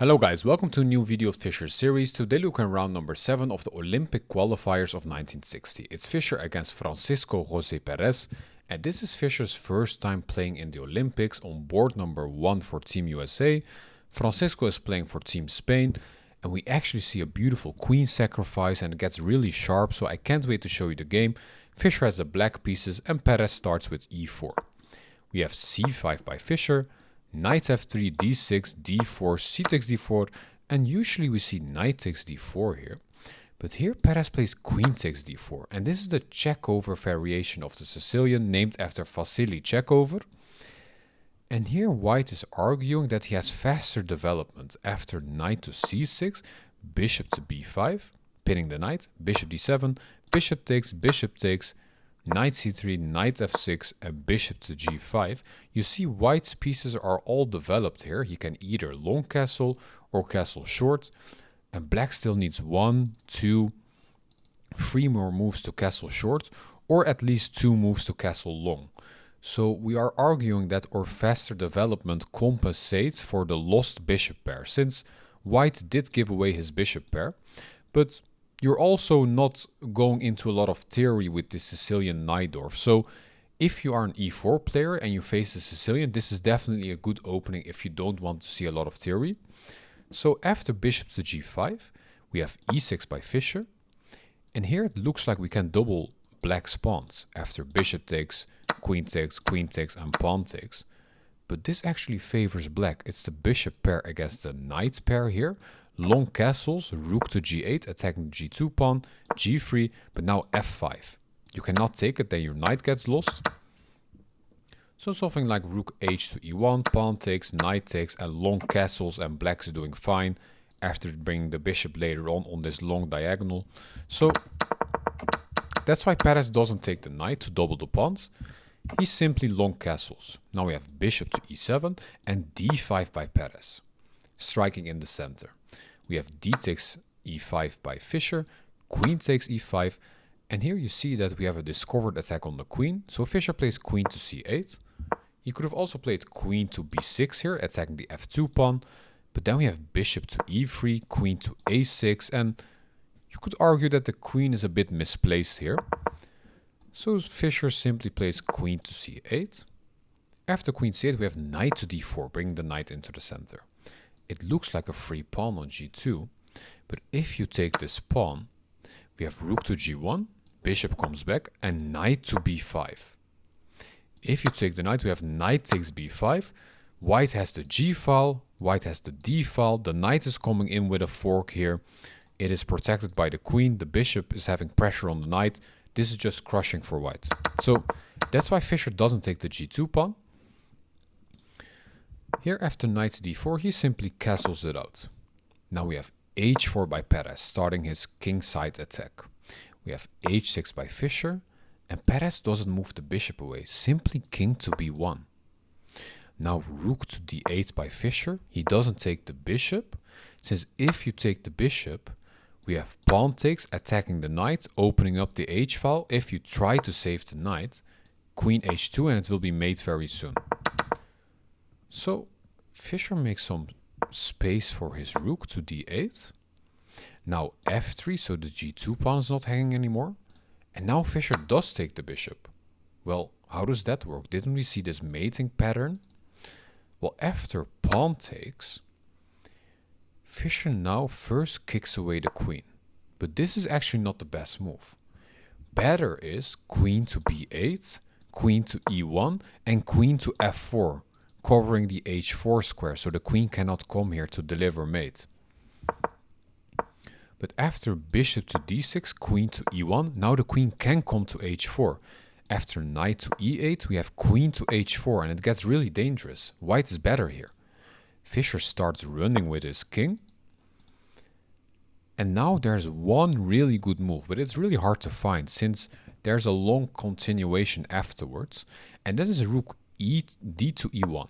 Hello guys, welcome to a new video of Fischer's series. Today we look at round number 7 of the Olympic qualifiers of 1960. It's Fischer against Francisco José Perez, and this is Fischer's first time playing in the Olympics on board number 1 for Team USA. Francisco is playing for Team Spain, and we actually see a beautiful queen sacrifice and it gets really sharp, so I can't wait to show you the game. Fischer has the black pieces and Perez starts with e4. We have c5 by Fischer, knight f3, d6, d4, c takes d4, and usually we see knight takes d4 here. But here Perez plays queen takes d4, and this is the Checkover variation of the Sicilian named after Vasily Checkover. And here white is arguing that he has faster development after knight to c6, bishop to b5, pinning the knight, bishop d7, bishop takes, knight c3, knight f6, and bishop to g5. You see white's pieces are all developed here. He can either long castle or castle short, and black still needs 1, 2, 3 more moves to castle short, or at least 2 moves to castle long. So we are arguing that our faster development compensates for the lost bishop pair, since white did give away his bishop pair, but you're also not going into a lot of theory with the Sicilian Najdorf. So if you are an e4 player and you face the Sicilian, this is definitely a good opening if you don't want to see a lot of theory. So after bishop to g5, we have e6 by Fischer. And here it looks like we can double black's pawns after bishop takes, queen takes, and pawn takes. But this actually favors black. It's the bishop pair against the knight pair here. Long castles, rook to g8, attacking the g2 pawn, g3, but now f5. You cannot take it, then your knight gets lost. So something like rook h to e1, pawn takes, knight takes, and long castles, and black is doing fine after bringing the bishop later on this long diagonal. So that's why Perez doesn't take the knight to double the pawns. He simply long castles. Now we have bishop to e7 and d5 by Perez, striking in the center. We have d takes e5 by Fischer, queen takes e5, and here you see that we have a discovered attack on the queen. So Fischer plays queen to c8. He could have also played queen to b6 here, attacking the f2 pawn, but then we have bishop to e3, queen to a6, and you could argue that the queen is a bit misplaced here. So Fischer simply plays queen to c8. After queen c8 we have knight to d4, bringing the knight into the center. It looks like a free pawn on g2, but if you take this pawn, we have rook to g1, bishop comes back, and knight to b5. If you take the knight, we have knight takes b5, white has the g file, white has the d file, the knight is coming in with a fork here. It is protected by the queen, the bishop is having pressure on the knight. This is just crushing for white. So that's why Fischer doesn't take the g2 pawn. Here after knight to d4, he simply castles it out. Now we have h4 by Perez, starting his kingside attack. We have h6 by Fischer, and Perez doesn't move the bishop away, simply king to b1. Now rook to d8 by Fischer, he doesn't take the bishop, since if you take the bishop, we have pawn takes, attacking the knight, opening up the h-file. If you try to save the knight, queen h2, and it will be mate very soon. So Fischer makes some space for his rook to d8. Now f3, so the g2 pawn is not hanging anymore. And now Fischer does take the bishop. Well, how does that work? Didn't we see this mating pattern? Well, after pawn takes, Fischer now first kicks away the queen. But this is actually not the best move. Better is queen to b8, queen to e1, and queen to f4. Covering the h4 square, so the queen cannot come here to deliver mate. But after bishop to d6, queen to e1, now the queen can come to h4. After knight to e8, we have queen to h4, and it gets really dangerous. White is better here. Fischer starts running with his king. And now there's one really good move, but it's really hard to find since there's a long continuation afterwards, and that is rook d to e1.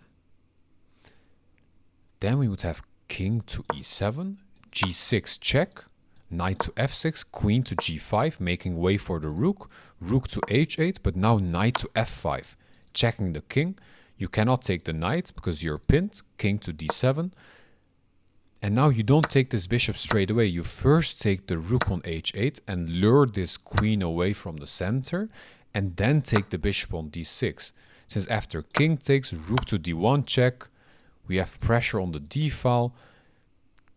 Then we would have king to e7, g6 check, knight to f6, queen to g5, making way for the rook, rook to h8, but now knight to f5, checking the king. You cannot take the knight because you're pinned, king to d7. And now you don't take this bishop straight away. You first take the rook on h8 and lure this queen away from the center, and then take the bishop on d6. Since after king takes, rook to d1 check, we have pressure on the d file,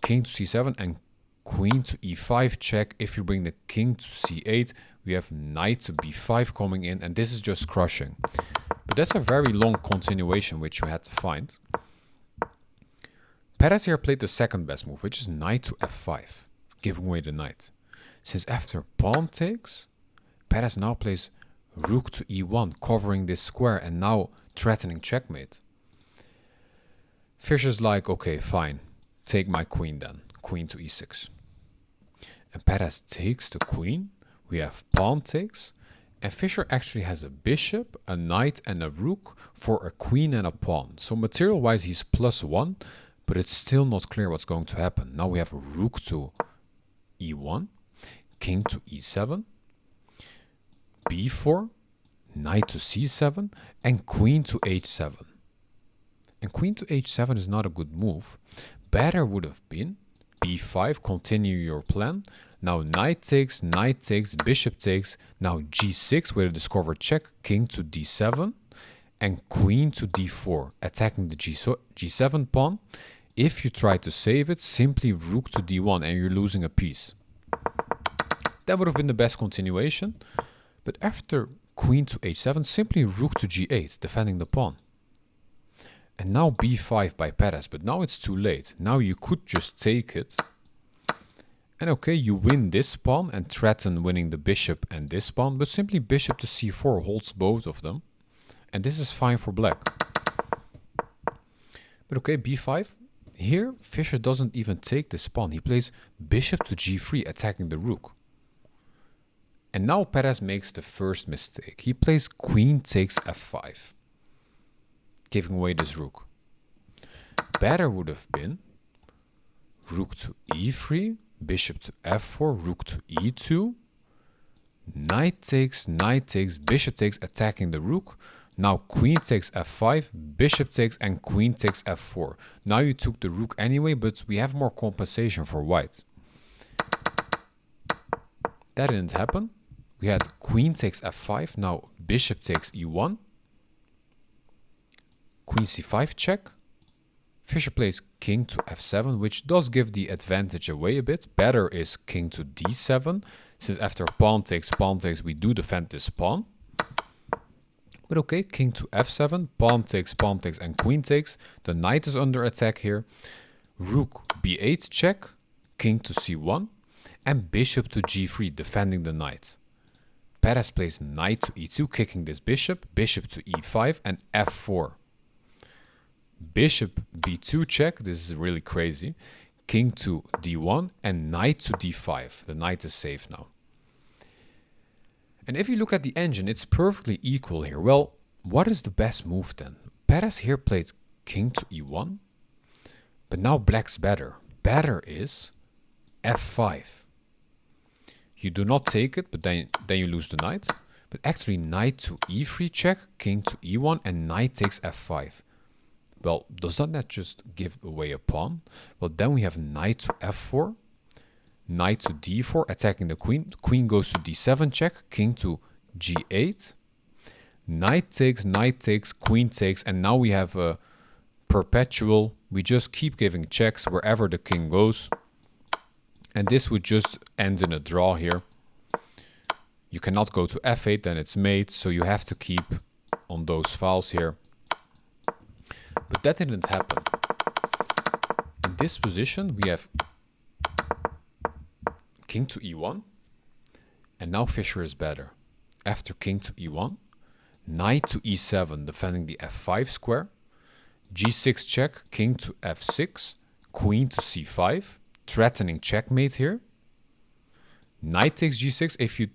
king to c7 and queen to e5 check. If you bring the king to c8, we have knight to b5 coming in, and this is just crushing. But that's a very long continuation which you had to find. Perez here played the second best move, which is knight to f5, giving away the knight. Since after pawn takes, Perez now plays rook to e1, covering this square and now threatening checkmate. Fischer's like, okay, fine, take my queen then, queen to e6. And Perez takes the queen, we have pawn takes, and Fischer actually has a bishop, a knight and a rook for a queen and a pawn. So material-wise he's +1, but it's still not clear what's going to happen. Now we have rook to e1, king to e7, b4, knight to c7, and queen to h7. And queen to h7 is not a good move. Better would have been b5, continue your plan. Now knight takes, bishop takes. Now g6 with a discovered check, king to d7, and queen to d4, attacking the g7 pawn. If you try to save it, simply rook to d1 and you're losing a piece. That would have been the best continuation. But after queen to h7, simply rook to g8, defending the pawn. And now b5 by Perez, but now it's too late. Now you could just take it. And okay, you win this pawn and threaten winning the bishop and this pawn, but simply bishop to c4 holds both of them. And this is fine for black. But okay, b5. Here, Fischer doesn't even take this pawn. He plays bishop to g3, attacking the rook. And now Perez makes the first mistake. He plays queen takes f5, giving away this rook. Better would have been rook to e3, bishop to f4, rook to e2, knight takes, bishop takes, attacking the rook. Now queen takes f5, bishop takes, and queen takes f4. Now you took the rook anyway, but we have more compensation for white. That didn't happen. We had queen takes f5, now bishop takes e1, queen c5 check. Fischer plays king to f7, which does give the advantage away a bit. Better is king to d7, since after pawn takes, we do defend this pawn. But okay, king to f7, pawn takes, and queen takes. The knight is under attack here. Rook b8 check, king to c1, and bishop to g3, defending the knight. Perez plays knight to e2, kicking this bishop, bishop to e5, and f4. Bishop b2 check, this is really crazy. King to d1 and knight to d5. The knight is safe now. And if you look at the engine, it's perfectly equal here. Well, what is the best move then? Perez here played king to e1, but now black's better. Better is f5. You do not take it, but then you lose the knight. But actually knight to e3 check, king to e1, and knight takes f5. Well, does that just give away a pawn? Well, then we have knight to f4, knight to d4, attacking the queen. Queen goes to d7 check, king to g8, knight takes, queen takes, and now we have a perpetual. We just keep giving checks wherever the king goes. And this would just end in a draw here. You cannot go to f8, then it's mate, so you have to keep on those files here. But that didn't happen. In this position, we have king to e1, and now Fischer is better. After king to e1, knight to e7, defending the f5 square, g6 check, king to f6, queen to c5, threatening checkmate here. Knight takes g6. If you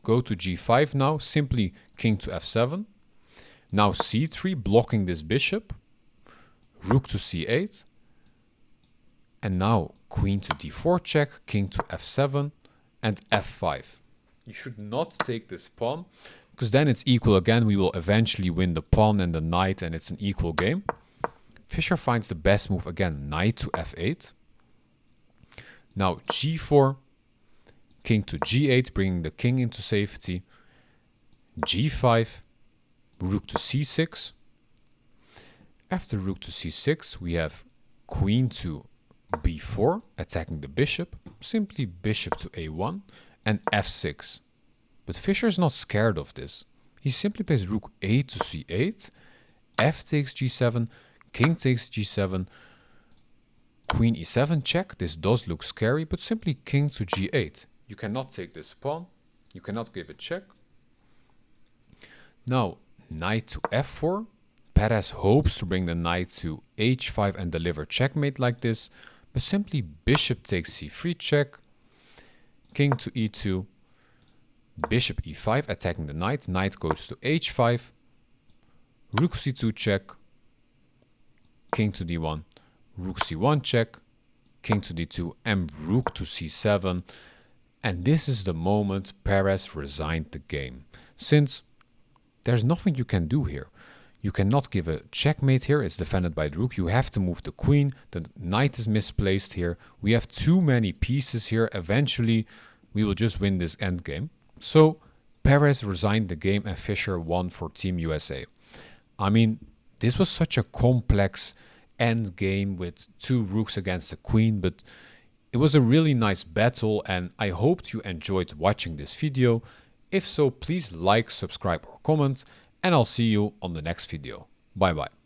go to g5 now, simply king to f7. Now c3, blocking this bishop. Rook to c8. And now queen to d4 check, king to f7, and f5. You should not take this pawn, because then it's equal again. We will eventually win the pawn and the knight, and it's an equal game. Fischer finds the best move again, knight to f8. Now g4, king to g8, bringing the king into safety. g5, rook to c6. After rook to c6, we have queen to b4, attacking the bishop. Simply bishop to a1 and f6. But Fischer's not scared of this. He simply plays rook a to c8, f takes g7, king takes g7, queen e7 check. This does look scary, but simply king to g8. You cannot take this pawn. You cannot give a check. Now, knight to f4. Perez hopes to bring the knight to h5 and deliver checkmate like this, but simply bishop takes c3 check, king to e2, bishop e5 attacking the knight, knight goes to h5, rook c2 check, king to d1, rook c1 check, king to d2 and rook to c7. And this is the moment Perez resigned the game, since there's nothing you can do here. You cannot give a checkmate here, it's defended by the rook. You have to move the queen, the knight is misplaced here. We have too many pieces here. Eventually, we will just win this endgame. So, Perez resigned the game and Fischer won for Team USA. I mean, this was such a complex endgame with two rooks against the queen, but it was a really nice battle and I hoped you enjoyed watching this video. If so, please like, subscribe or comment, and I'll see you on the next video. Bye bye.